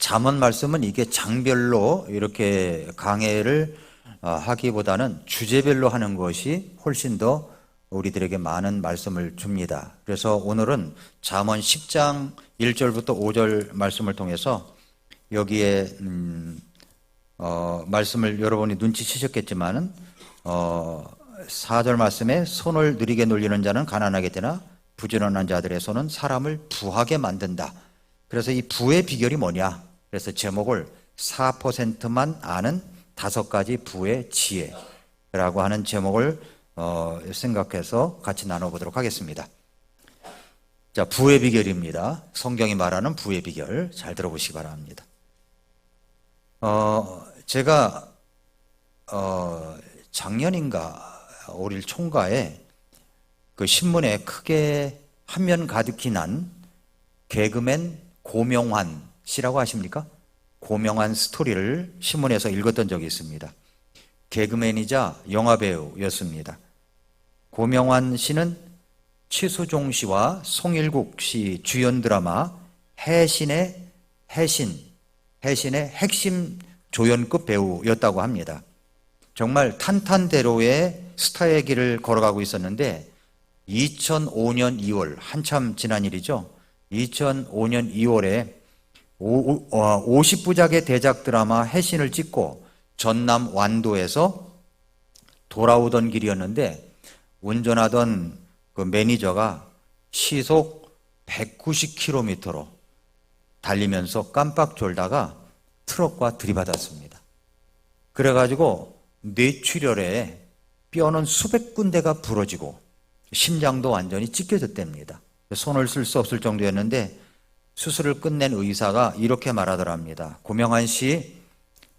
잠언 말씀은 이게 장별로 이렇게 강해를 하기보다는 주제별로 하는 것이 훨씬 더 우리들에게 많은 말씀을 줍니다. 그래서 오늘은 잠언 10장 1절부터 5절 말씀을 통해서 여기에 말씀을 여러분이 눈치채셨겠지만은 4절 말씀에 손을 느리게 놀리는 자는 가난하게 되나 부지런한 자들의 손은 사람을 부하게 만든다. 그래서 이 부의 비결이 뭐냐? 그래서 제목을 4%만 아는 5가지 부의 지혜라고 하는 제목을 생각해서 같이 나눠보도록 하겠습니다. 자, 부의 비결입니다. 성경이 말하는 부의 비결 잘 들어보시기 바랍니다. 제가 작년인가 올일 총가에 그 신문에 크게 한면 가득히 난 개그맨 고명환 씨라고 아십니까? 고명환 스토리를 신문에서 읽었던 적이 있습니다. 개그맨이자 영화배우였습니다. 고명환 씨는 최수종 씨와 송일국 씨 주연 드라마 해신의 핵심 조연급 배우였다고 합니다. 정말 탄탄대로의 스타의 길을 걸어가고 있었는데 2005년 2월, 한참 지난 일이죠. 2005년 2월에 50부작의 대작 드라마 해신을 찍고 전남 완도에서 돌아오던 길이었는데 운전하던 그 매니저가 시속 190km로 달리면서 깜빡 졸다가 트럭과 들이받았습니다. 그래가지고 뇌출혈에 뼈는 수백 군데가 부러지고 심장도 완전히 찢겨졌답니다. 손을 쓸 수 없을 정도였는데 수술을 끝낸 의사가 이렇게 말하더랍니다. 고명환 씨,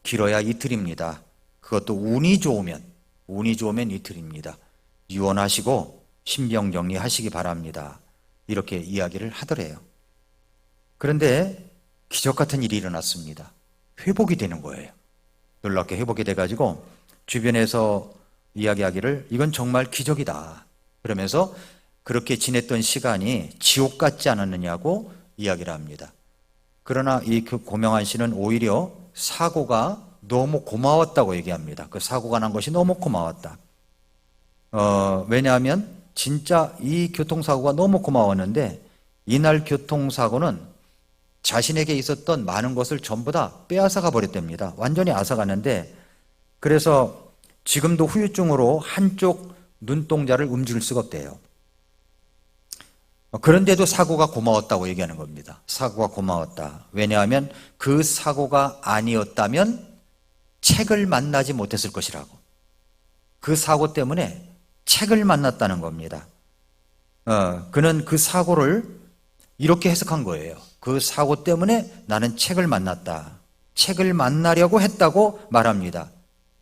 길어야 이틀입니다. 그것도 운이 좋으면 이틀입니다. 유언하시고 신병 정리하시기 바랍니다. 이렇게 이야기를 하더래요. 그런데 기적 같은 일이 일어났습니다. 회복이 되는 거예요. 놀랍게 회복이 돼가지고 주변에서 이야기하기를 이건 정말 기적이다. 그러면서 그렇게 지냈던 시간이 지옥 같지 않았느냐고 이야기를 합니다. 그러나 이 고명환 씨는 오히려 사고가 너무 고마웠다고 얘기합니다. 그 사고가 난 것이 너무 고마웠다. 왜냐하면 진짜 이 교통사고가 너무 고마웠는데 이날 교통사고는 자신에게 있었던 많은 것을 전부 다 빼앗아가 버렸답니다. 완전히 앗아갔는데 그래서 지금도 후유증으로 한쪽 눈동자를 움직일 수가 없대요. 그런데도 사고가 고마웠다고 얘기하는 겁니다. 사고가 고마웠다. 왜냐하면 그 사고가 아니었다면 책을 만나지 못했을 것이라고. 그 사고 때문에 책을 만났다는 겁니다. 그는 그 사고를 이렇게 해석한 거예요. 그 사고 때문에 나는 책을 만났다. 책을 만나려고 했다고 말합니다.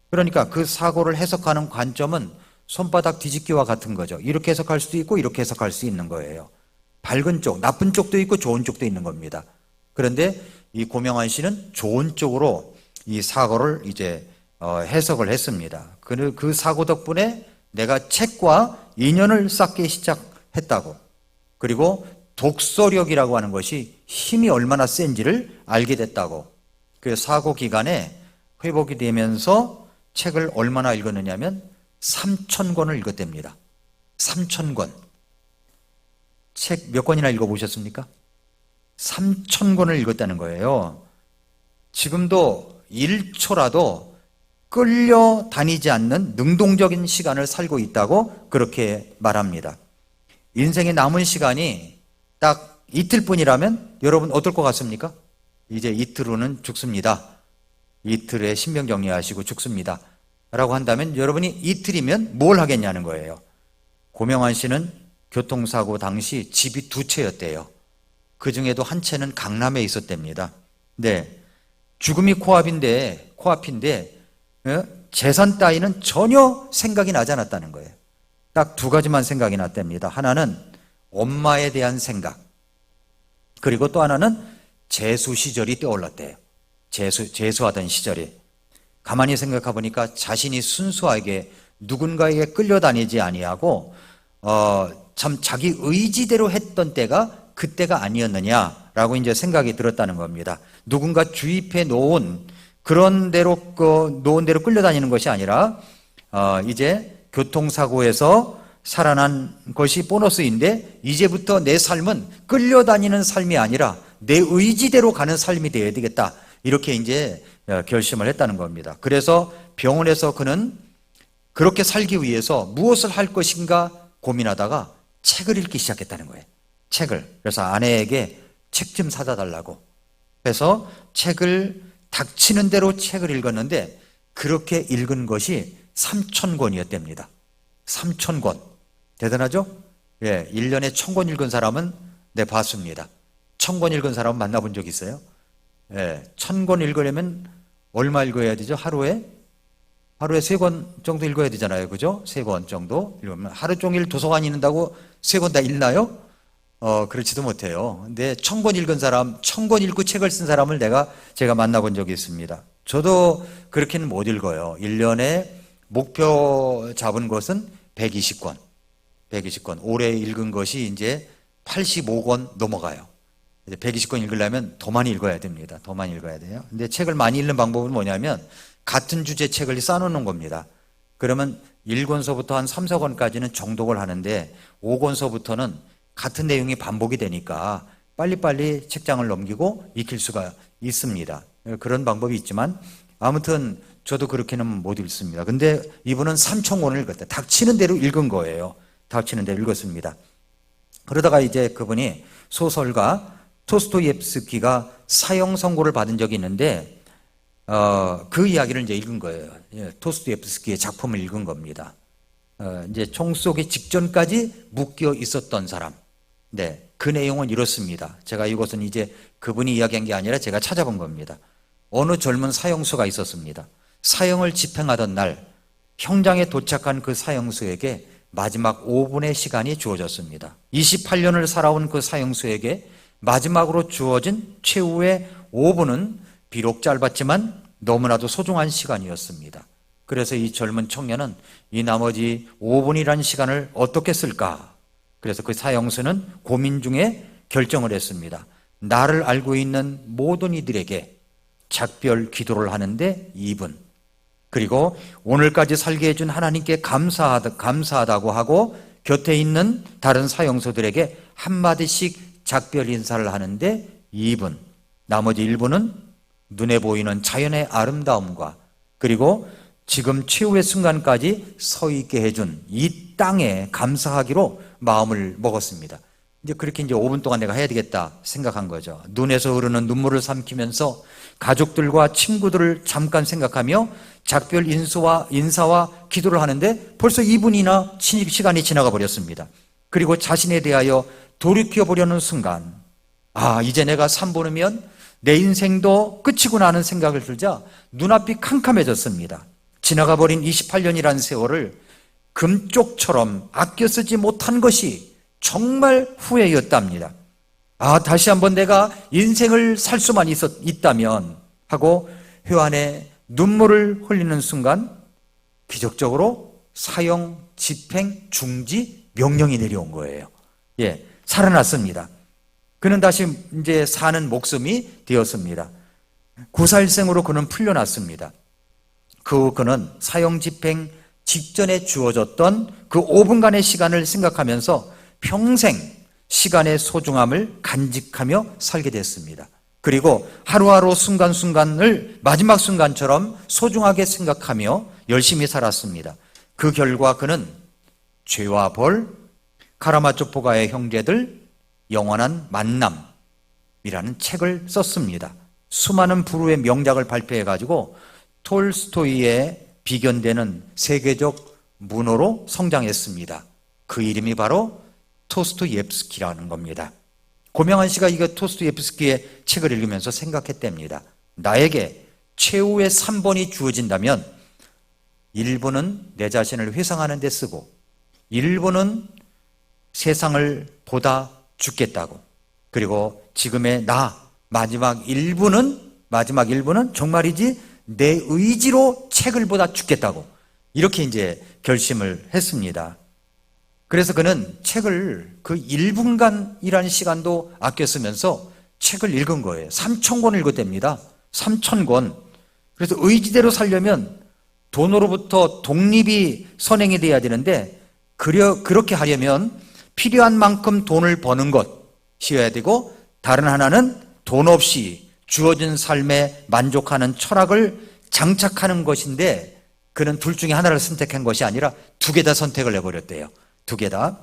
그러니까 그 사고를 해석하는 관점은 손바닥 뒤집기와 같은 거죠. 이렇게 해석할 수도 있고 이렇게 해석할 수 있는 거예요. 밝은 쪽, 나쁜 쪽도 있고 좋은 쪽도 있는 겁니다. 그런데 이 고명환 씨는 좋은 쪽으로 이 사고를 이제 해석을 했습니다. 그 사고 덕분에 내가 책과 인연을 쌓기 시작했다고. 그리고 독서력이라고 하는 것이 힘이 얼마나 센지를 알게 됐다고. 그 사고 기간에 회복이 되면서 책을 얼마나 읽었느냐면 3,000권을 읽었답니다. 3,000권. 책 몇 권이나 읽어보셨습니까? 3,000권을 읽었다는 거예요. 지금도 1초라도 끌려다니지 않는 능동적인 시간을 살고 있다고 그렇게 말합니다. 인생의 남은 시간이 딱 이틀뿐이라면 여러분 어떨 것 같습니까? 이제 이틀 후는 죽습니다. 이틀에 신병 정리하시고 죽습니다. 라고 한다면 여러분이 이틀이면 뭘 하겠냐는 거예요. 고명환 씨는 교통사고 당시 집이 2채였대요. 그 중에도 한 채는 강남에 있었답니다. 네, 죽음이 코앞인데 재산 따위는 전혀 생각이 나지 않았다는 거예요. 딱 2가지만 생각이 났답니다. 하나는 엄마에 대한 생각, 그리고 또 하나는 재수 시절이 떠올랐대요. 재수하던 시절이. 가만히 생각해 보니까 자신이 순수하게 누군가에게 끌려다니지 아니하고 참 자기 의지대로 했던 때가 그때가 아니었느냐라고 이제 생각이 들었다는 겁니다. 누군가 주입해 놓은 그런 대로 놓은 대로 끌려다니는 것이 아니라 이제 교통사고에서 살아난 것이 보너스인데 이제부터 내 삶은 끌려다니는 삶이 아니라 내 의지대로 가는 삶이 되어야 되겠다. 이렇게 이제 결심을 했다는 겁니다. 그래서 병원에서 그는 그렇게 살기 위해서 무엇을 할 것인가 고민하다가 책을 읽기 시작했다는 거예요. 책을. 그래서 아내에게 책 좀 사다 달라고. 그래서 책을 닥치는 대로 책을 읽었는데 그렇게 읽은 것이 3,000권이었답니다. 3,000권. 대단하죠? 예, 1년에 1,000권 읽은 사람은 네, 봤습니다. 1,000권 읽은 사람은 만나본 적 있어요? 예, 1,000권 읽으려면 얼마 읽어야 되죠? 하루에 3권 정도 읽어야 되잖아요. 그죠? 3권 정도 읽으면 하루 종일 도서관 읽는다고 3권 다 읽나요? 그렇지도 못해요. 근데 1,000권 읽은 사람, 1,000권 읽고 책을 쓴 사람을 제가 만나본 적이 있습니다. 저도 그렇게는 못 읽어요. 1년에 목표 잡은 것은 120권. 올해 읽은 것이 이제 85권 넘어가요. 이제 120권 읽으려면 더 많이 읽어야 됩니다. 더 많이 읽어야 돼요. 근데 책을 많이 읽는 방법은 뭐냐면 같은 주제 책을 쌓아놓는 겁니다. 그러면 1권서부터 한 3, 4권까지는 정독을 하는데 5권서부터는 같은 내용이 반복이 되니까 빨리빨리 책장을 넘기고 익힐 수가 있습니다. 그런 방법이 있지만 아무튼 저도 그렇게는 못 읽습니다. 근데 이분은 3,000권을 읽었다. 닥치는 대로 읽은 거예요. 닥치는 대로 읽었습니다. 그러다가 이제 그분이 소설가 토스토옙스키가 사형 선고를 받은 적이 있는데 그 이야기를 이제 읽은 거예요. 토스토옙스키의 작품을 읽은 겁니다. 이제 총 쏘기 직전까지 묶여 있었던 사람. 네, 그 내용은 이렇습니다. 제가 이것은 이제 그분이 이야기한 게 아니라 제가 찾아본 겁니다. 어느 젊은 사형수가 있었습니다. 사형을 집행하던 날 형장에 도착한 그 사형수에게 마지막 5분의 시간이 주어졌습니다. 28년을 살아온 그 사형수에게 마지막으로 주어진 최후의 5분은 비록 짧았지만 너무나도 소중한 시간이었습니다. 그래서 이 젊은 청년은 이 나머지 5분이라는 시간을 어떻게 쓸까? 그래서 그 사형수는 고민 중에 결정을 했습니다. 나를 알고 있는 모든 이들에게 작별 기도를 하는데 2분, 그리고 오늘까지 살게 해준 하나님께 감사하다고 하고 곁에 있는 다른 사형수들에게 한마디씩 작별 인사를 하는데 2분, 나머지 1분은 눈에 보이는 자연의 아름다움과 그리고 지금 최후의 순간까지 서 있게 해준 이 땅에 감사하기로 마음을 먹었습니다. 이제 그렇게 이제 5분 동안 내가 해야 되겠다 생각한 거죠. 눈에서 흐르는 눈물을 삼키면서 가족들과 친구들을 잠깐 생각하며 작별 인사와 기도를 하는데 벌써 2분이나 시간이 지나가 버렸습니다. 그리고 자신에 대하여 돌이켜 보려는 순간, 이제 내가 3분이면 내 인생도 끝이구나 하는 생각을 들자 눈앞이 캄캄해졌습니다. 지나가 버린 28년이라는 세월을 금쪽처럼 아껴 쓰지 못한 것이 정말 후회였답니다. 다시 한번 내가 인생을 살 수만 있다면 하고 회환에 눈물을 흘리는 순간 기적적으로 사형, 집행, 중지 명령이 내려온 거예요. 살아났습니다. 그는 다시 이제 사는 목숨이 되었습니다. 구살생으로 그는 풀려났습니다. 그는 사형 집행 직전에 주어졌던 그 5분간의 시간을 생각하면서 평생 시간의 소중함을 간직하며 살게 됐습니다. 그리고 하루하루 순간순간을 마지막 순간처럼 소중하게 생각하며 열심히 살았습니다. 그 결과 그는 죄와 벌, 카라마초포가의 형제들, 영원한 만남이라는 책을 썼습니다. 수많은 불후의 명작을 발표해가지고 톨스토이의 비견되는 세계적 문호로 성장했습니다. 그 이름이 바로 토스토옙스키라는 겁니다. 고명한 씨가 이거 토스토옙스키의 책을 읽으면서 생각했답니다. 나에게 최후의 3번이 주어진다면 1분은 내 자신을 회상하는 데 쓰고 1분은 세상을 보다 죽겠다고, 그리고 지금의 나 마지막 1분은 정말이지 내 의지로 책을 보다 죽겠다고, 이렇게 이제 결심을 했습니다. 그래서 그는 책을 그 1분간이라는 시간도 아껴 쓰면서 책을 읽은 거예요. 3,000권 읽었답니다. 3,000권. 그래서 의지대로 살려면 돈으로부터 독립이 선행이 돼야 되는데 그렇게 하려면 필요한 만큼 돈을 버는 것이어야 되고, 다른 하나는 돈 없이 주어진 삶에 만족하는 철학을 장착하는 것인데, 그는 둘 중에 하나를 선택한 것이 아니라 두 개 다 선택을 해버렸대요. 두 개 다.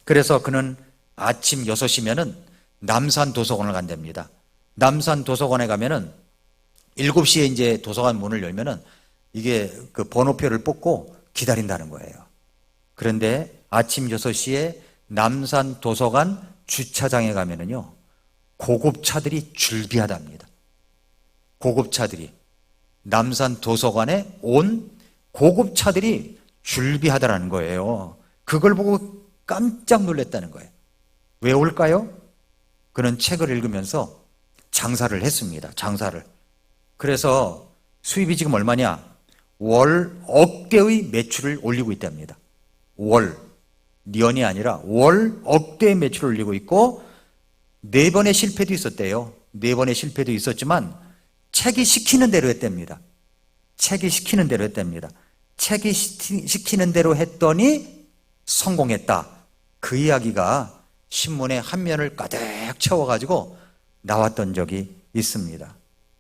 그래서 그는 아침 6시면은 남산 도서관을 간답니다. 남산 도서관에 가면은 7시에 이제 도서관 문을 열면은 이게 그 번호표를 뽑고 기다린다는 거예요. 그런데 아침 6시에 남산 도서관 주차장에 가면은요, 고급차들이 줄비하답니다. 고급차들이. 남산 도서관에 온 고급차들이 줄비하다라는 거예요. 그걸 보고 깜짝 놀랐다는 거예요. 왜 올까요? 그는 책을 읽으면서 장사를 했습니다. 장사를. 그래서 수입이 지금 얼마냐? 월 억대의 매출을 올리고 있답니다. 월. 년이 아니라 월 억대의 매출을 올리고 있고, 4번의 실패도 있었대요. 4번의 실패도 있었지만 책이 시키는 대로 했답니다. 책이 시키는 대로 했답니다. 책이 시키는 대로 했더니 성공했다. 그 이야기가 신문에 한 면을 가득 채워가지고 나왔던 적이 있습니다.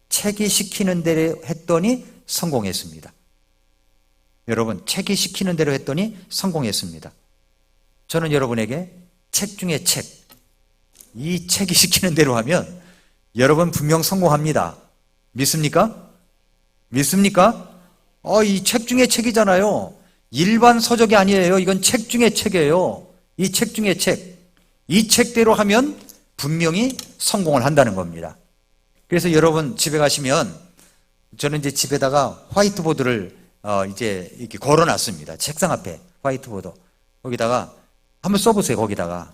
책이 시키는 대로 했더니 성공했습니다. 여러분, 책이 시키는 대로 했더니 성공했습니다. 저는 여러분에게 책 중에 책, 이 책이 시키는 대로 하면 여러분 분명 성공합니다. 믿습니까? 믿습니까? 이 책 중에 책이잖아요. 일반 서적이 아니에요. 이건 책 중에 책이에요. 이 책 중에 책. 이 책대로 하면 분명히 성공을 한다는 겁니다. 그래서 여러분 집에 가시면, 저는 이제 집에다가 화이트보드를 이제 이렇게 걸어놨습니다. 책상 앞에 화이트보드. 거기다가 한번 써보세요. 거기다가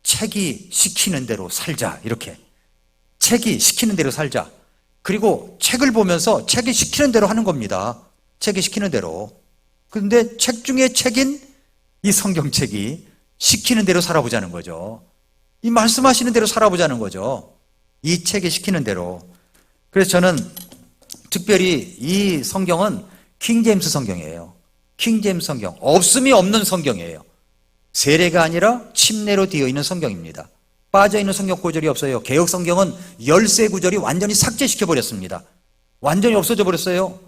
책이 시키는 대로 살자. 이렇게. 책이 시키는 대로 살자. 그리고 책을 보면서 책이 시키는 대로 하는 겁니다. 책이 시키는 대로. 그런데 책 중에 책인 이 성경책이 시키는 대로 살아보자는 거죠. 이 말씀하시는 대로 살아보자는 거죠. 이 책이 시키는 대로. 그래서 저는 특별히 이 성경은 킹제임스 성경이에요. 킹제임스 성경. 없음이 없는 성경이에요. 세례가 아니라 침례로 되어 있는 성경입니다. 빠져있는 성경 구절이 없어요. 개역 성경은 열세 구절이 완전히 삭제시켜버렸습니다. 완전히 없어져 버렸어요.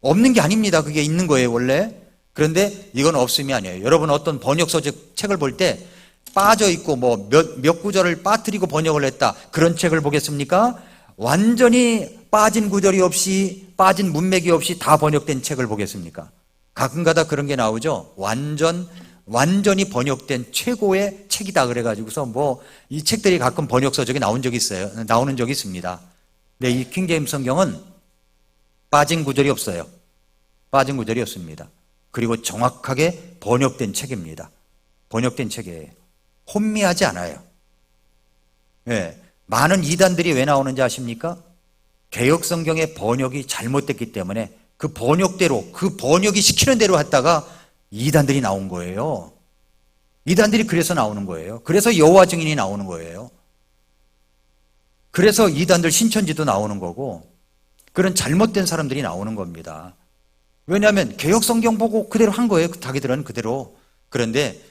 없는 게 아닙니다. 그게 있는 거예요, 원래. 그런데 이건 없음이 아니에요. 여러분 어떤 번역서 책을 볼 때 빠져있고 뭐 몇 구절을 빠뜨리고 번역을 했다, 그런 책을 보겠습니까? 완전히 빠진 구절이 없이, 빠진 문맥이 없이 다 번역된 책을 보겠습니까? 가끔가다 그런 게 나오죠. 완전히 번역된 최고의 책이다 그래가지고서 뭐 이 책들이 가끔 번역서적에 나오는 적이 있습니다. 근데 이 킹제임스 성경은 빠진 구절이 없어요. 빠진 구절이 없습니다. 그리고 정확하게 번역된 책입니다. 번역된 책이에요. 혼미하지 않아요. 네. 많은 이단들이 왜 나오는지 아십니까? 개역 성경의 번역이 잘못됐기 때문에 그 번역대로, 그 번역이 시키는 대로 했다가 이단들이 나온 거예요. 이단들이 그래서 나오는 거예요. 그래서 여호와 증인이 나오는 거예요. 그래서 이단들 신천지도 나오는 거고, 그런 잘못된 사람들이 나오는 겁니다. 왜냐하면 개역 성경 보고 그대로 한 거예요. 자기들은 그대로. 그런데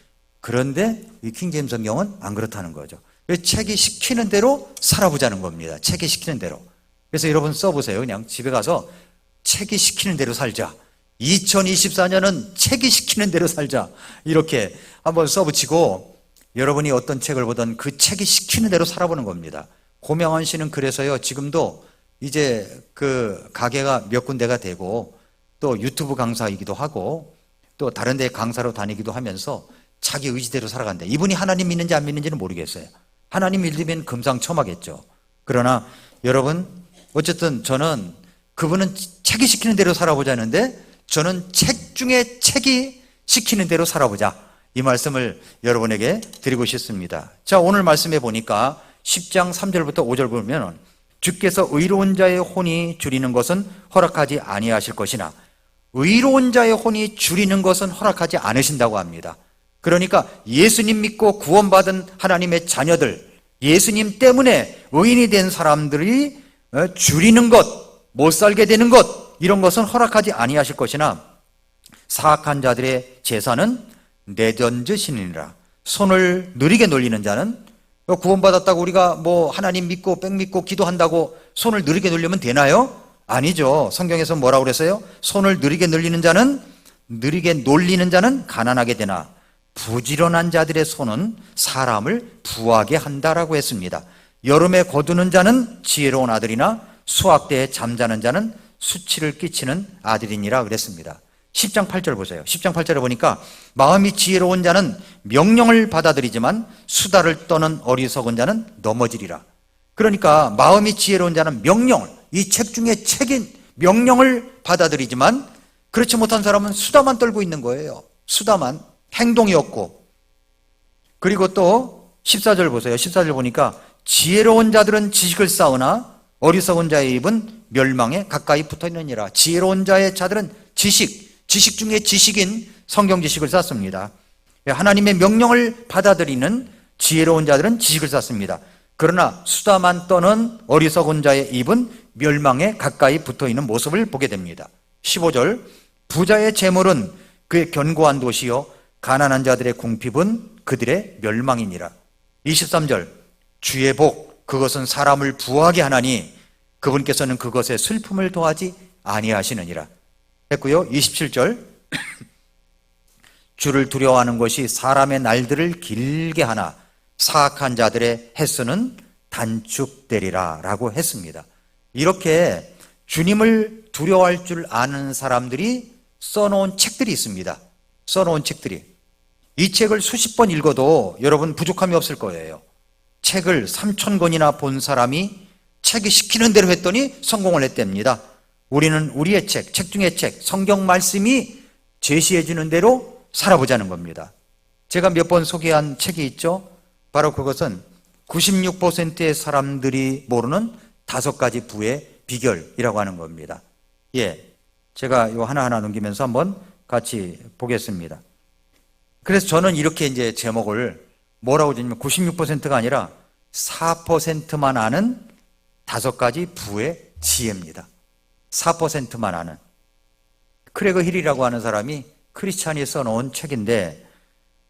이 킹제임스 성경은 안 그렇다는 거죠. 책이 시키는 대로 살아보자는 겁니다. 책이 시키는 대로. 그래서 여러분 써보세요. 그냥 집에 가서 책이 시키는 대로 살자. 2024년은 책이 시키는 대로 살자. 이렇게 한번 써붙이고, 여러분이 어떤 책을 보든 그 책이 시키는 대로 살아보는 겁니다. 고명환 씨는 그래서요, 지금도 이제 그 가게가 몇 군데가 되고, 또 유튜브 강사이기도 하고, 또 다른 데 강사로 다니기도 하면서 자기 의지대로 살아간다. 이분이 하나님 믿는지 안 믿는지는 모르겠어요. 하나님 믿으면 금상첨화겠죠. 그러나 여러분, 어쨌든 저는 그분은 책이 시키는 대로 살아보자는데, 저는 책 중에 책이 시키는 대로 살아보자, 이 말씀을 여러분에게 드리고 싶습니다. 자, 오늘 말씀해 보니까 10장 3절부터 5절 보면, 주께서 의로운 자의 혼이 줄이는 것은 허락하지 아니하실 것이나 의로운 자의 혼이 줄이는 것은 허락하지 않으신다고 합니다. 그러니까 예수님 믿고 구원받은 하나님의 자녀들, 예수님 때문에 의인이 된 사람들이 줄이는 것, 못 살게 되는 것, 이런 것은 허락하지 아니하실 것이나 사악한 자들의 제사는 내던지시니라. 손을 느리게 놀리는 자는, 구원받았다고 우리가 뭐 하나님 믿고 백 믿고 기도한다고 손을 느리게 놀리면 되나요? 아니죠. 성경에서 뭐라고 그랬어요? 손을 느리게 놀리는 자는 가난하게 되나 부지런한 자들의 손은 사람을 부하게 한다라고 했습니다. 여름에 거두는 자는 지혜로운 아들이나 수확때에 잠자는 자는 수치를 끼치는 아들이니라 그랬습니다. 10장 8절 보세요. 10장 8절에 보니까 마음이 지혜로운 자는 명령을 받아들이지만 수다를 떠는 어리석은 자는 넘어지리라. 그러니까 마음이 지혜로운 자는 명령을, 이 책 중에 책인 명령을 받아들이지만 그렇지 못한 사람은 수다만 떨고 있는 거예요. 수다만, 행동이 없고. 그리고 또 14절 보세요. 14절 보니까 지혜로운 자들은 지식을 쌓으나 어리석은 자의 입은 멸망에 가까이 붙어있느니라. 지혜로운 자의 자들은 지식 중에 지식인 성경 지식을 쌓습니다. 하나님의 명령을 받아들이는 지혜로운 자들은 지식을 쌓습니다. 그러나 수다만 떠는 어리석은 자의 입은 멸망에 가까이 붙어있는 모습을 보게 됩니다. 15절 부자의 재물은 그의 견고한 도시요 가난한 자들의 궁핍은 그들의 멸망이니라. 23절 주의 복 그것은 사람을 부하게 하나니 그분께서는 그것에 슬픔을 더하지 아니하시느니라 했고요. 27절 주를 두려워하는 것이 사람의 날들을 길게 하나 사악한 자들의 횟수는 단축되리라 라고 했습니다. 이렇게 주님을 두려워할 줄 아는 사람들이 써놓은 책들이 있습니다. 써놓은 책들이. 이 책을 수십 번 읽어도 여러분 부족함이 없을 거예요. 책을 3,000권이나 본 사람이 책이 시키는 대로 했더니 성공을 했답니다. 우리는 우리의 책 중의 책, 성경 말씀이 제시해 주는 대로 살아보자는 겁니다. 제가 몇 번 소개한 책이 있죠. 바로 그것은 96%의 사람들이 모르는 5가지 부의 비결이라고 하는 겁니다. 제가 요 하나하나 넘기면서 한번 같이 보겠습니다. 그래서 저는 이렇게 이제 제목을 뭐라고 지냐면 96%가 아니라 4%만 아는 5가지 부의 지혜입니다. 4%만 아는. 크레그 힐이라고 하는 사람이 크리스찬이 써놓은 책인데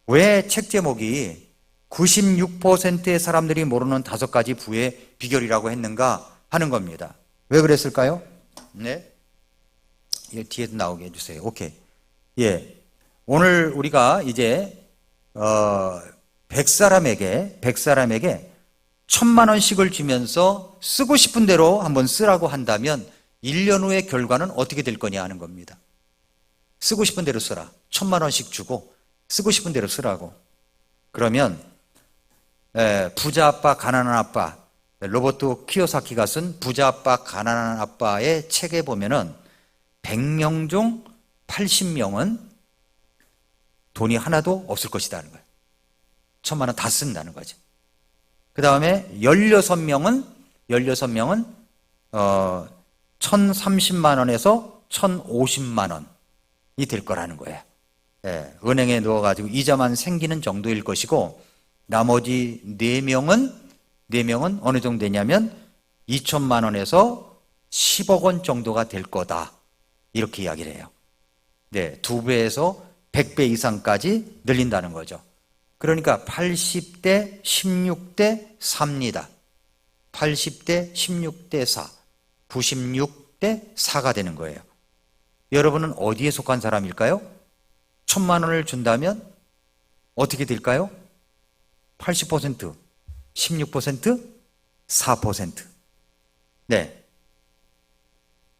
왜 책 제목이 96%의 사람들이 모르는 5가지 부의 비결이라고 했는가 하는 겁니다. 왜 그랬을까요? 네. 뒤에도 나오게 해주세요. 오케이. 오늘 우리가 이제 100사람에게 1,000만 원씩을 주면서 쓰고 싶은 대로 한번 쓰라고 한다면 1년 후의 결과는 어떻게 될 거냐 하는 겁니다. 쓰고 싶은 대로 쓰라. 1,000만 원씩 주고 쓰고 싶은 대로 쓰라고. 그러면 부자 아빠, 가난한 아빠, 로버트 키요사키가 쓴 부자 아빠, 가난한 아빠의 책에 보면은 100명 중 80명은 돈이 하나도 없을 것이다 하는 거예요. 1,000만 원 다 쓴다는 거죠. 그 다음에 16명은 1,030만 원에서 1,050만 원이 될 거라는 거예요. 은행에 넣어가지고 이자만 생기는 정도일 것이고 나머지 4명은 어느 정도 되냐면 2천만 원에서 10억 원 정도가 될 거다. 이렇게 이야기를 해요. 2배에서 100배 이상까지 늘린다는 거죠. 그러니까 80대 16대 4입니다. 80대 16대 4, 96대 4가 되는 거예요. 여러분은 어디에 속한 사람일까요? 1,000만 원을 준다면 어떻게 될까요? 80%, 16%, 4%.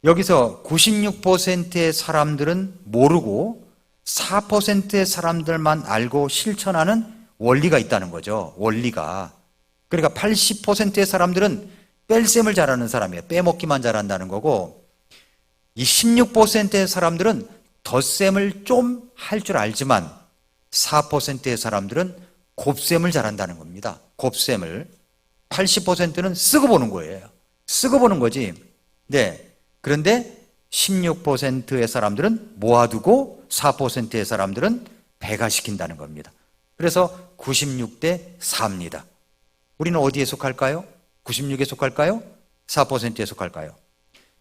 여기서 96%의 사람들은 모르고 4%의 사람들만 알고 실천하는 원리가 있다는 거죠. 원리가. 그러니까 80%의 사람들은 뺄셈을 잘하는 사람이에요. 빼먹기만 잘한다는 거고 이 16%의 사람들은 덧셈을 좀 할 줄 알지만 4%의 사람들은 곱셈을 잘한다는 겁니다. 곱셈을. 80%는 쓰고 보는 거예요. 쓰고 보는 거지. 그런데 16%의 사람들은 모아두고 4%의 사람들은 배가시킨다는 겁니다. 그래서 96대 4입니다. 우리는 어디에 속할까요? 96에 속할까요? 4%에 속할까요?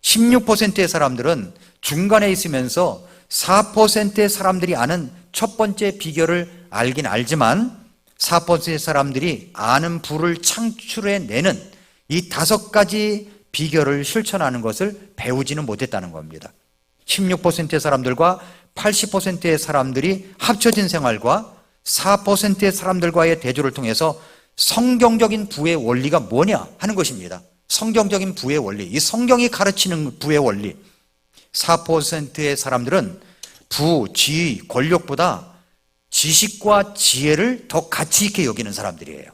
16%의 사람들은 중간에 있으면서 4%의 사람들이 아는 첫 번째 비결을 알긴 알지만 4%의 사람들이 아는 부를 창출해내는 이 5가지 비결을 실천하는 것을 배우지는 못했다는 겁니다. 16%의 사람들과 80%의 사람들이 합쳐진 생활과 4%의 사람들과의 대조를 통해서 성경적인 부의 원리가 뭐냐 하는 것입니다. 성경적인 부의 원리, 이 성경이 가르치는 부의 원리. 4%의 사람들은 부, 지위, 권력보다 지식과 지혜를 더 가치 있게 여기는 사람들이에요.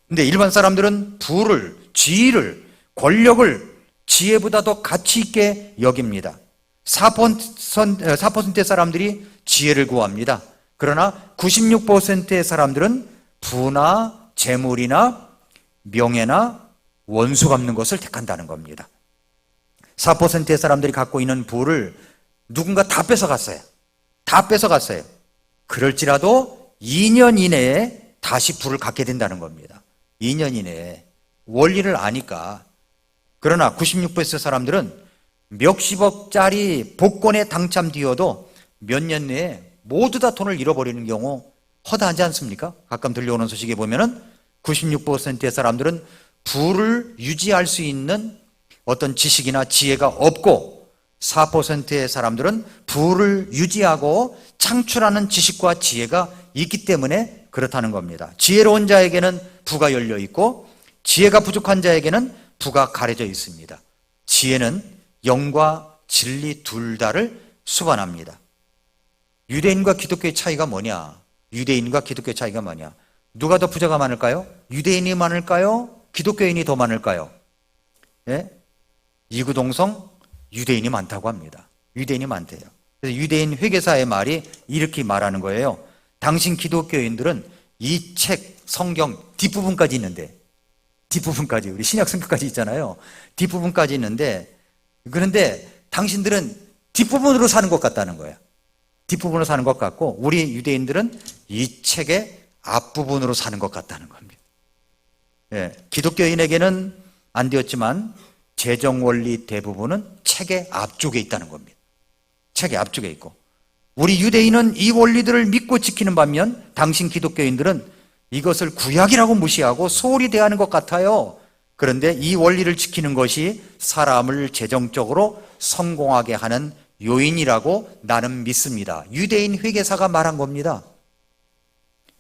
근데 일반 사람들은 부를, 지위를, 권력을 지혜보다 더 가치 있게 여깁니다. 4%의 사람들이 지혜를 구합니다. 그러나 96%의 사람들은 부나 재물이나 명예나 원수 갚는 것을 택한다는 겁니다. 4%의 사람들이 갖고 있는 부를 누군가 다 뺏어갔어요. 다 뺏어갔어요. 그럴지라도 2년 이내에 다시 부를 갖게 된다는 겁니다. 2년 이내에. 원리를 아니까. 그러나 96%의 사람들은 몇십억짜리 복권에 당첨되어도 몇 년 내에 모두 다 돈을 잃어버리는 경우 허다하지 않습니까? 가끔 들려오는 소식에 보면은 96%의 사람들은 부를 유지할 수 있는 어떤 지식이나 지혜가 없고 4%의 사람들은 부를 유지하고 창출하는 지식과 지혜가 있기 때문에 그렇다는 겁니다. 지혜로운 자에게는 부가 열려 있고 지혜가 부족한 자에게는 부가 가려져 있습니다. 지혜는 영과 진리 둘 다를 수반합니다. 유대인과 기독교의 차이가 뭐냐? 유대인과 기독교의 차이가 뭐냐? 누가 더 부자가 많을까요? 유대인이 많을까요? 기독교인이 더 많을까요? 예? 이구동성 유대인이 많다고 합니다. 유대인이 많대요. 그래서 유대인 회계사의 말이 이렇게 말하는 거예요. 당신 기독교인들은 이 책, 성경 뒷부분까지 있는데, 뒷부분까지, 우리 신약 성경까지 있잖아요. 뒷부분까지 있는데, 그런데 당신들은 뒷부분으로 사는 것 같다는 거예요. 뒷부분으로 사는 것 같고, 우리 유대인들은 이 책의 앞부분으로 사는 것 같다는 겁니다. 예, 기독교인에게는 안 되었지만 재정 원리 대부분은 책의 앞쪽에 있다는 겁니다. 책의 앞쪽에 있고, 우리 유대인은 이 원리들을 믿고 지키는 반면 당신 기독교인들은 이것을 구약이라고 무시하고 소홀히 대하는 것 같아요. 그런데 이 원리를 지키는 것이 사람을 재정적으로 성공하게 하는 요인이라고 나는 믿습니다. 유대인 회계사가 말한 겁니다.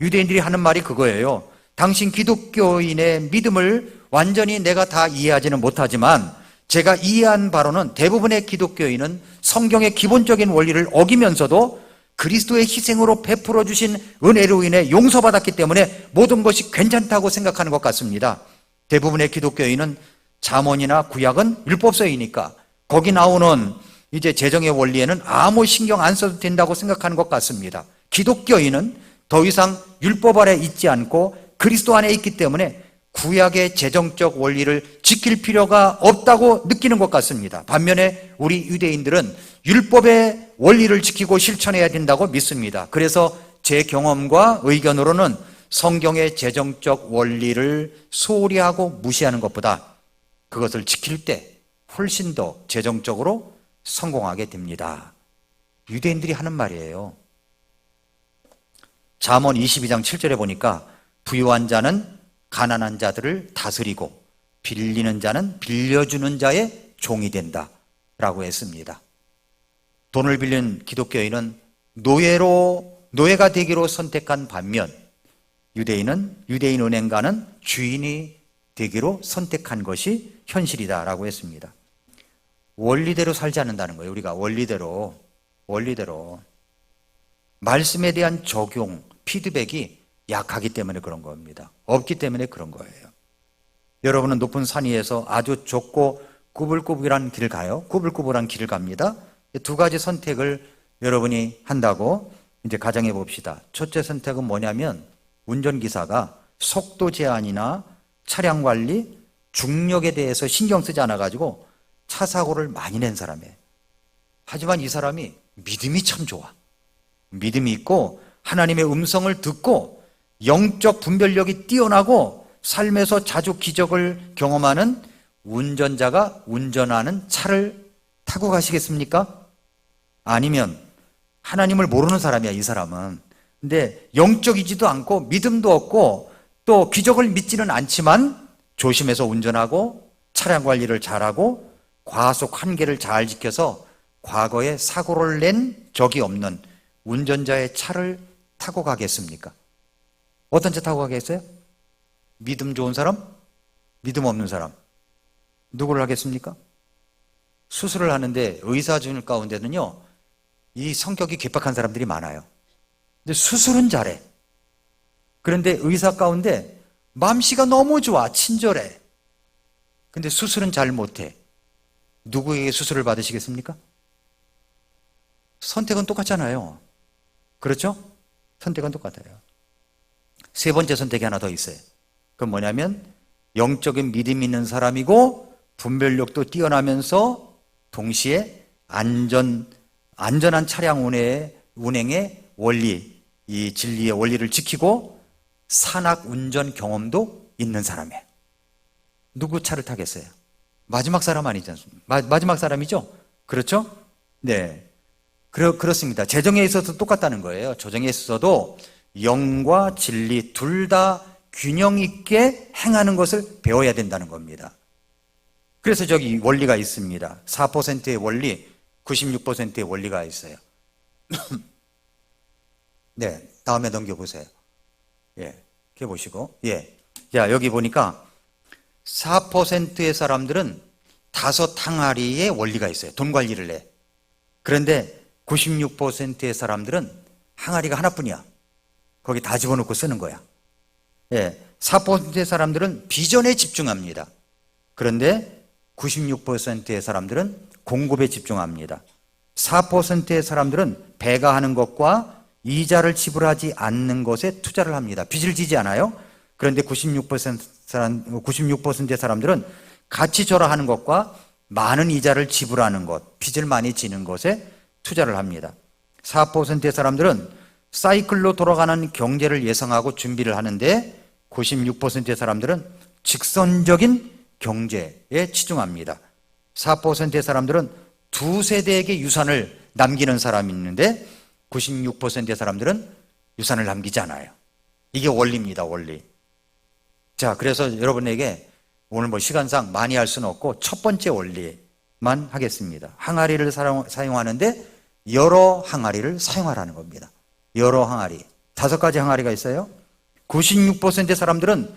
유대인들이 하는 말이 그거예요. 당신 기독교인의 믿음을 완전히 내가 다 이해하지는 못하지만 제가 이해한 바로는 대부분의 기독교인은 성경의 기본적인 원리를 어기면서도 그리스도의 희생으로 베풀어 주신 은혜로 인해 용서받았기 때문에 모든 것이 괜찮다고 생각하는 것 같습니다. 대부분의 기독교인은 잠언이나 구약은 율법서이니까 거기 나오는 이제 재정의 원리에는 아무 신경 안 써도 된다고 생각하는 것 같습니다. 기독교인은 더 이상 율법 아래 있지 않고 그리스도 안에 있기 때문에 구약의 재정적 원리를 지킬 필요가 없다고 느끼는 것 같습니다. 반면에 우리 유대인들은 율법의 원리를 지키고 실천해야 된다고 믿습니다. 그래서 제 경험과 의견으로는 성경의 재정적 원리를 소홀히 하고 무시하는 것보다 그것을 지킬 때 훨씬 더 재정적으로 성공하게 됩니다. 유대인들이 하는 말이에요. 잠언 22장 7절에 보니까 부유한 자는 가난한 자들을 다스리고 빌리는 자는 빌려주는 자의 종이 된다 라고 했습니다. 돈을 빌린 기독교인은 노예가 되기로 선택한 반면 유대인 은행가는 주인이 되기로 선택한 것이 현실이다라고 했습니다. 원리대로 살지 않는다는 거예요. 우리가 원리대로 말씀에 대한 적용, 피드백이 약하기 때문에 그런 겁니다. 없기 때문에 그런 거예요. 여러분은 높은 산 위에서 아주 좁고 꾸불꾸불한 길을 가요. 꾸불꾸불한 길을 갑니다. 두 가지 선택을 여러분이 한다고 이제 가정해 봅시다. 첫째 선택은 뭐냐면 운전기사가 속도 제한이나 차량 관리, 중력에 대해서 신경 쓰지 않아 가지고 차 사고를 많이 낸 사람이에요. 하지만 이 사람이 믿음이 참 좋아. 믿음이 있고 하나님의 음성을 듣고 영적 분별력이 뛰어나고 삶에서 자주 기적을 경험하는 운전자가 운전하는 차를 타고 가시겠습니까? 아니면 하나님을 모르는 사람이야, 이 사람은. 근데 영적이지도 않고 믿음도 없고 또 기적을 믿지는 않지만 조심해서 운전하고 차량 관리를 잘하고 과속 한계를 잘 지켜서 과거에 사고를 낸 적이 없는 운전자의 차를 타고 가겠습니까? 어떤 차 타고 가겠어요? 믿음 좋은 사람? 믿음 없는 사람? 누구를 하겠습니까? 수술을 하는데 의사 중 가운데는요, 이 성격이 괴팍한 사람들이 많아요. 근데 수술은 잘해. 그런데 의사 가운데 맘씨가 너무 좋아, 친절해. 근데 수술은 잘 못해. 누구에게 수술을 받으시겠습니까? 선택은 똑같잖아요. 그렇죠? 선택은 똑같아요. 세 번째 선택이 하나 더 있어요. 그건 뭐냐면 영적인 믿음 있는 사람이고 분별력도 뛰어나면서 동시에 안전한 차량 운행의 원리, 이 진리의 원리를 지키고 산악 운전 경험도 있는 사람이에요. 누구 차를 타겠어요? 마지막 사람 아니지 않습니까? 마지막 사람이죠? 그렇죠? 네. 그렇습니다. 재정에 있어서 똑같다는 거예요. 재정에 있어서도 영과 진리 둘 다 균형 있게 행하는 것을 배워야 된다는 겁니다. 그래서 저기 원리가 있습니다. 4%의 원리, 96%의 원리가 있어요. 네, 다음에 넘겨보세요. 예, 이렇게 보시고, 예. 자, 여기 보니까 4%의 사람들은 5항아리의 원리가 있어요. 돈 관리를 해. 그런데 96%의 사람들은 항아리가 하나뿐이야. 거기 다 집어넣고 쓰는 거야. 예, 4%의 사람들은 비전에 집중합니다. 그런데 96%의 사람들은 공급에 집중합니다. 4%의 사람들은 배가하는 것과 이자를 지불하지 않는 것에 투자를 합니다. 빚을 지지 않아요. 그런데 96%의 사람들은 같이 절하하는 것과 많은 이자를 지불하는 것, 빚을 많이 지는 것에 투자를 합니다. 4%의 사람들은 사이클로 돌아가는 경제를 예상하고 준비를 하는데 96%의 사람들은 직선적인 경제에 치중합니다. 4%의 사람들은 두 세대에게 유산을 남기는 사람이 있는데 96%의 사람들은 유산을 남기지 않아요. 이게 원리입니다, 원리. 자, 그래서 여러분에게 오늘 뭐 시간상 많이 할 수는 없고 첫 번째 원리만 하겠습니다. 항아리를 사용하는데 여러 항아리를 사용하라는 겁니다. 여러 항아리. 5가지 항아리가 있어요. 96%의 사람들은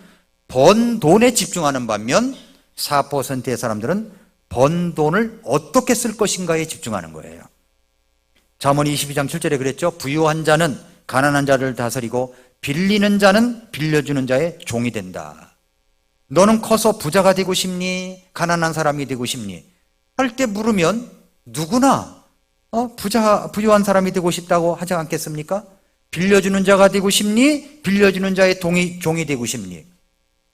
번 돈에 집중하는 반면 4%의 사람들은 번 돈을 어떻게 쓸 것인가에 집중하는 거예요. 잠언 22장 7절에 그랬죠. 부유한 자는 가난한 자를 다스리고 빌리는 자는 빌려주는 자의 종이 된다. 너는 커서 부자가 되고 싶니? 가난한 사람이 되고 싶니? 할 때 물으면 누구나 부유한 사람이 되고 싶다고 하지 않겠습니까? 빌려주는 자가 되고 싶니? 빌려주는 자의 종이 되고 싶니?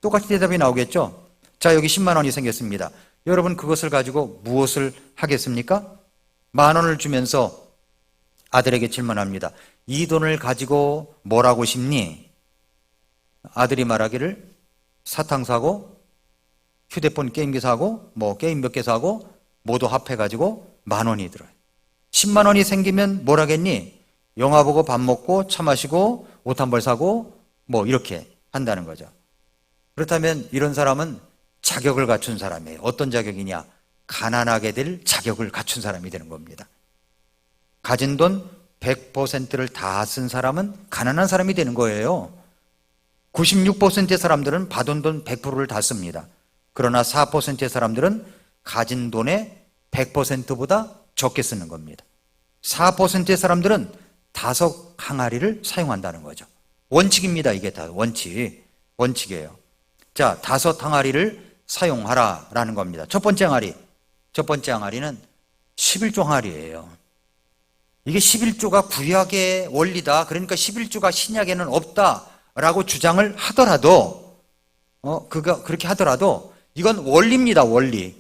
똑같이 대답이 나오겠죠? 자, 여기 10만 원이 생겼습니다. 여러분 그것을 가지고 무엇을 하겠습니까? 10,000원을 주면서 아들에게 질문합니다. 이 돈을 가지고 뭘 하고 싶니? 아들이 말하기를 사탕 사고 휴대폰 게임기 사고 뭐 게임 몇 개 사고 모두 합해가지고 10,000원이 들어요. 10만 원이 생기면 뭘 하겠니? 영화 보고 밥 먹고 차 마시고 옷 한 벌 사고 뭐 이렇게 한다는 거죠. 그렇다면 이런 사람은 자격을 갖춘 사람이에요. 어떤 자격이냐? 가난하게 될 자격을 갖춘 사람이 되는 겁니다. 가진 돈 100%를 다 쓴 사람은 가난한 사람이 되는 거예요. 96%의 사람들은 받은 돈 100%를 다 씁니다. 그러나 4%의 사람들은 가진 돈의 100%보다 적게 쓰는 겁니다. 4%의 사람들은 5항아리를 사용한다는 거죠. 원칙입니다. 이게 다 원칙이에요. 자, 5항아리를 사용하라라는 겁니다. 첫 번째 항아리는 11조 항아리예요. 이게 11조가 구약의 원리다. 그러니까 11조가 신약에는 없다라고 주장을 하더라도 그렇게 하더라도 이건 원리입니다. 원리.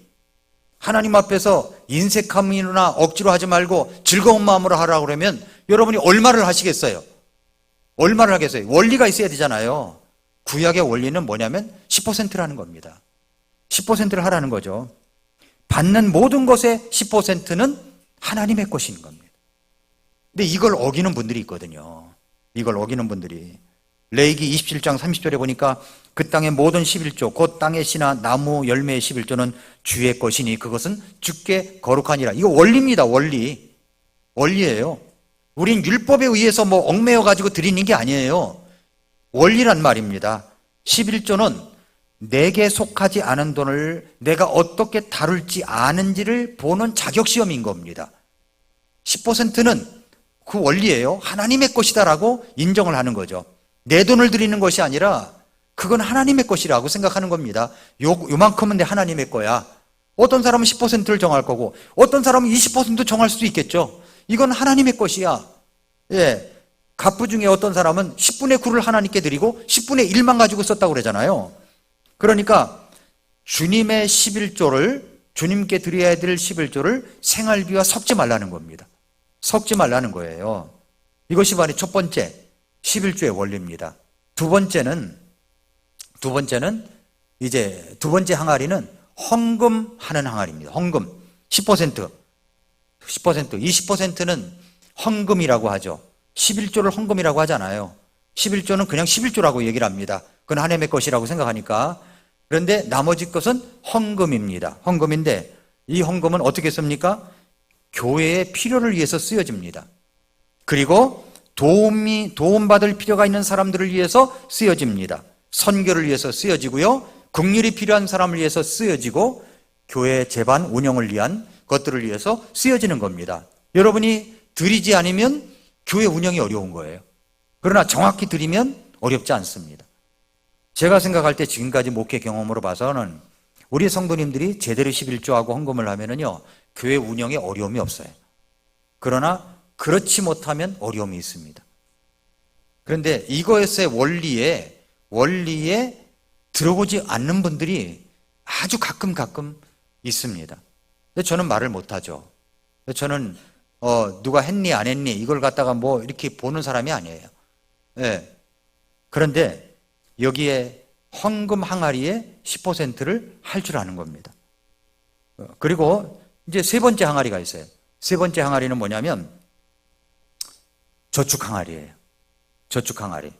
하나님 앞에서 인색함이나 억지로 하지 말고 즐거운 마음으로 하라고 그러면 여러분이 얼마를 하시겠어요? 얼마를 하겠어요? 원리가 있어야 되잖아요. 구약의 원리는 뭐냐면 10%라는 겁니다. 10%를 하라는 거죠. 받는 모든 것의 10%는 하나님의 것인 겁니다. 근데 이걸 어기는 분들이 있거든요. 이걸 어기는 분들이. 레위기 27장 30절에 보니까 그 땅의 모든 11조 곧 땅의 씨나 나무 열매의 11조는 주의 것이니 그것은 주께 거룩하니라. 이거 원리입니다. 원리예요. 우린 율법에 의해서 뭐 얽매여 가지고 드리는 게 아니에요. 원리란 말입니다. 11조는 내게 속하지 않은 돈을 내가 어떻게 다룰지 아는지를 보는 자격시험인 겁니다. 10%는 그 원리예요. 하나님의 것이다라고 인정을 하는 거죠. 내 돈을 드리는 것이 아니라 그건 하나님의 것이라고 생각하는 겁니다. 요만큼은 내 하나님의 거야. 어떤 사람은 10%를 정할 거고 어떤 사람은 20% 정할 수도 있겠죠. 이건 하나님의 것이야. 예. 갑부 중에 어떤 사람은 10분의 9를 하나님께 드리고 10분의 1만 가지고 썼다고 그러잖아요. 그러니까 주님의 11조를 주님께 드려야 될 11조를 생활비와 섞지 말라는 겁니다. 섞지 말라는 거예요. 이것이 바로 첫 번째 11조의 원리입니다. 두 번째는 이제 두 번째 항아리는 헌금하는 항아리입니다. 헌금 10%, 20%는 헌금이라고 하죠. 11조를 헌금이라고 하잖아요. 11조는 그냥 11조라고 얘기를 합니다. 그건 하나님의 것이라고 생각하니까. 그런데 나머지 것은 헌금입니다. 헌금인데 이 헌금은 어떻게 씁니까? 교회의 필요를 위해서 쓰여집니다. 그리고 도움받을 필요가 있는 사람들을 위해서 쓰여집니다. 선교를 위해서 쓰여지고요. 긍휼이 필요한 사람을 위해서 쓰여지고 교회 재반 운영을 위한 것들을 위해서 쓰여지는 겁니다. 여러분이 드리지 않으면 교회 운영이 어려운 거예요. 그러나 정확히 드리면 어렵지 않습니다. 제가 생각할 때 지금까지 목회 경험으로 봐서는 우리 성도님들이 제대로 11조하고 헌금을 하면은요, 교회 운영에 어려움이 없어요. 그러나 그렇지 못하면 어려움이 있습니다. 그런데 이것의 원리에 들어오지 않는 분들이 아주 가끔 있습니다. 근데 저는 말을 못하죠. 저는 누가 했니 안 했니 이걸 갖다가 뭐 이렇게 보는 사람이 아니에요. 예. 그런데 여기에 헌금 항아리에 10%를 할 줄 아는 겁니다. 그리고 이제 세 번째 항아리가 있어요. 세 번째 항아리는 뭐냐면 저축 항아리예요. 저축 항아리.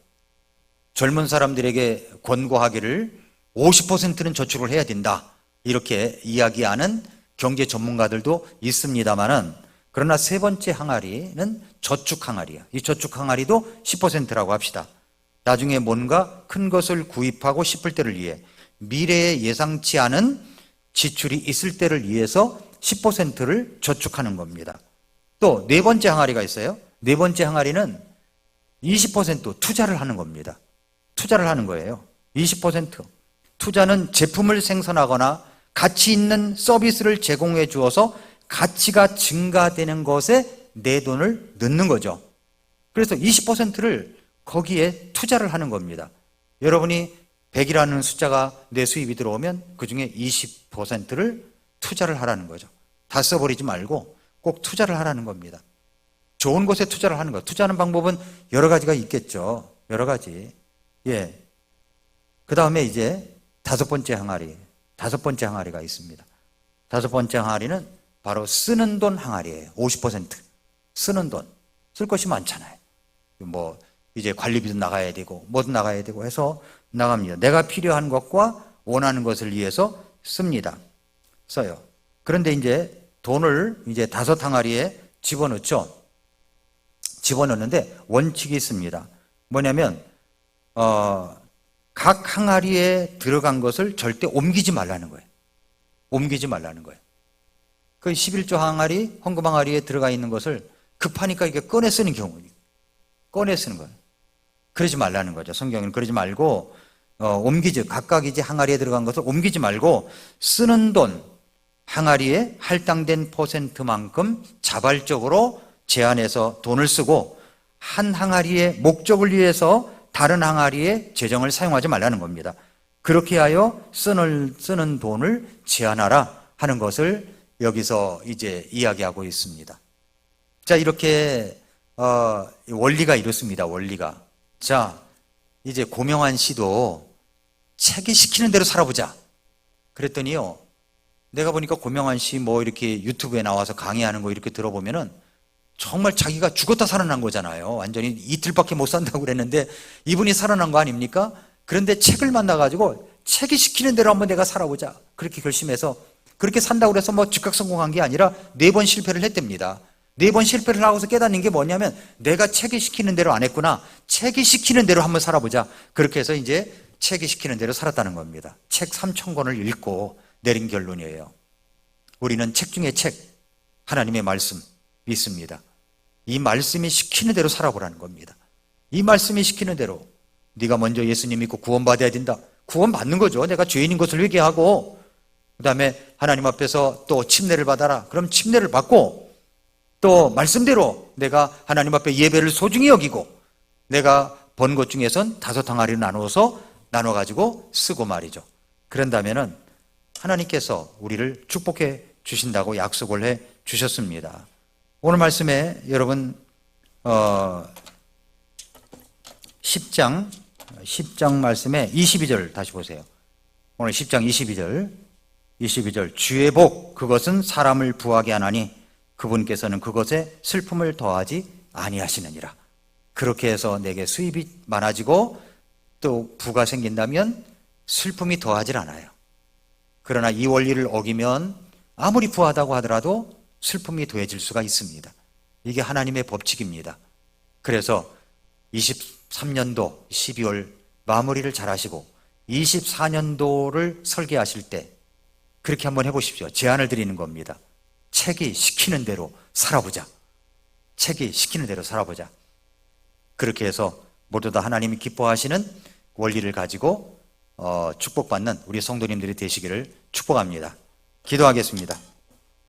젊은 사람들에게 권고하기를 50%는 저축을 해야 된다. 이렇게 이야기하는 경제 전문가들도 있습니다만은 그러나 세 번째 항아리는 저축 항아리야. 이 저축 항아리도 10%라고 합시다. 나중에 뭔가 큰 것을 구입하고 싶을 때를 위해 미래에 예상치 않은 지출이 있을 때를 위해서 10%를 저축하는 겁니다. 또 네 번째 항아리가 있어요. 네 번째 항아리는 20% 투자를 하는 겁니다. 투자를 하는 거예요. 20%. 투자는 제품을 생산하거나 가치 있는 서비스를 제공해 주어서 가치가 증가되는 것에 내 돈을 넣는 거죠. 그래서 20%를 거기에 투자를 하는 겁니다. 여러분이 100이라는 숫자가 내 수입이 들어오면 그 중에 20%를 투자를 하라는 거죠. 다 써버리지 말고 꼭 투자를 하라는 겁니다. 좋은 곳에 투자를 하는 것. 투자하는 방법은 여러 가지가 있겠죠. 여러 가지. 예. 그 다음에 이제 다섯 번째 항아리가 있습니다. 다섯 번째 항아리는 바로 쓰는 돈 항아리예요. 50%. 쓰는 돈. 쓸 것이 많잖아요. 뭐 이제 관리비도 나가야 되고 뭐도 나가야 되고 해서 나갑니다. 내가 필요한 것과 원하는 것을 위해서 씁니다. 써요. 그런데 이제 돈을 이제 다섯 항아리에 집어넣죠. 집어넣는데 원칙이 있습니다. 뭐냐면 각 항아리에 들어간 것을 절대 옮기지 말라는 거예요. 옮기지 말라는 거예요. 그 11조 항아리, 헌금 항아리에 들어가 있는 것을 급하니까 이게 꺼내 쓰는 경우니 꺼내 쓰는 거예요. 그러지 말라는 거죠. 성경은 그러지 말고 옮기지 각각 이제 항아리에 들어간 것을 옮기지 말고 쓰는 돈 항아리에 할당된 퍼센트만큼 자발적으로 제한해서 돈을 쓰고 한 항아리의 목적을 위해서 다른 항아리에 재정을 사용하지 말라는 겁니다. 그렇게 하여 쓰는 돈을 제한하라 하는 것을 여기서 이제 이야기하고 있습니다. 자, 이렇게 원리가 이렇습니다. 원리가. 자, 이제 고명환 씨도 책이 시키는 대로 살아보자. 그랬더니요, 내가 보니까 고명환 씨 뭐 이렇게 유튜브에 나와서 강의하는 거 이렇게 들어보면은 정말 자기가 죽었다 살아난 거잖아요. 완전히 이틀밖에 못 산다고 그랬는데 이분이 살아난 거 아닙니까? 그런데 책을 만나가지고 책이 시키는 대로 한번 내가 살아보자. 그렇게 결심해서 그렇게 산다고 그래서 뭐 즉각 성공한 게 아니라 4번 실패를 했답니다. 4번 실패를 하고서 깨닫는 게 뭐냐면 내가 책이 시키는 대로 안 했구나. 책이 시키는 대로 한번 살아보자. 그렇게 해서 이제 책이 시키는 대로 살았다는 겁니다. 책 3,000권을 읽고 내린 결론이에요. 우리는 책 중에 책, 하나님의 말씀 믿습니다. 이 말씀이 시키는 대로 살아보라는 겁니다. 이 말씀이 시키는 대로 네가 먼저 예수님 믿고 구원받아야 된다. 구원받는 거죠. 내가 죄인인 것을 회개하고 그 다음에 하나님 앞에서 또 침례를 받아라. 그럼 침례를 받고 또 말씀대로 내가 하나님 앞에 예배를 소중히 여기고 내가 번 것 중에선 5덩어리를 나눠가지고 쓰고 말이죠. 그런다면은 하나님께서 우리를 축복해 주신다고 약속을 해 주셨습니다. 오늘 말씀에 여러분 10장 말씀에 22절 다시 보세요. 오늘 10장 22절 주의 복 그것은 사람을 부하게 하나니 그분께서는 그것에 슬픔을 더하지 아니하시느니라. 그렇게 해서 내게 수입이 많아지고 또 부가 생긴다면 슬픔이 더하질 않아요. 그러나 이 원리를 어기면 아무리 부하다고 하더라도 슬픔이 더해질 수가 있습니다. 이게 하나님의 법칙입니다. 그래서 23년도 12월 마무리를 잘 하시고 24년도를 설계하실 때 그렇게 한번 해보십시오. 제안을 드리는 겁니다. 책이 시키는 대로 살아보자. 책이 시키는 대로 살아보자. 그렇게 해서 모두 다 하나님이 기뻐하시는 원리를 가지고 축복받는 우리 성도님들이 되시기를 축복합니다. 기도하겠습니다.